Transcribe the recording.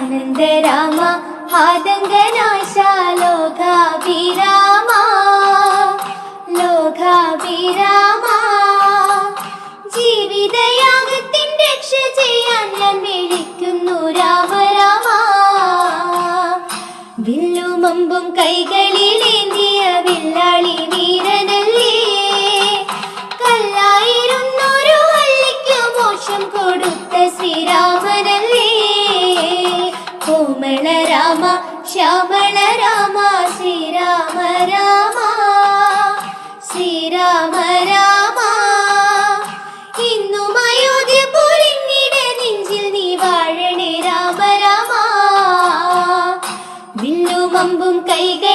ആനന്ദരാമ ആതങ്കനാശ ലോകാഭിരാമ ലോകാഭിരാമ ജീവിതയാഗത്തിൻ രക്ഷ ചെയ്യാൻ ഞാൻ വിളിക്കുന്നു രാമ രാമ വില്ലുമമ്പും കൈകളിലേന്തിയ വില്ലാളി വീരനല്ലേ കല്ലായിരുന്നൊരു വള്ളിക്കു മോക്ഷം കൊടുത്ത ശ്രീരാമനല്ലേ കോമള രാമ ശ്യാമള രാമ ശ്രീരാമ രാമ ശ്രീരാമ രാമ ഇന്നും അയോധ്യപുരിയുടെ നെഞ്ചിൽ നീ വാഴണേ രാമ രാമ വില്ലുമമ്പും കൈകൾ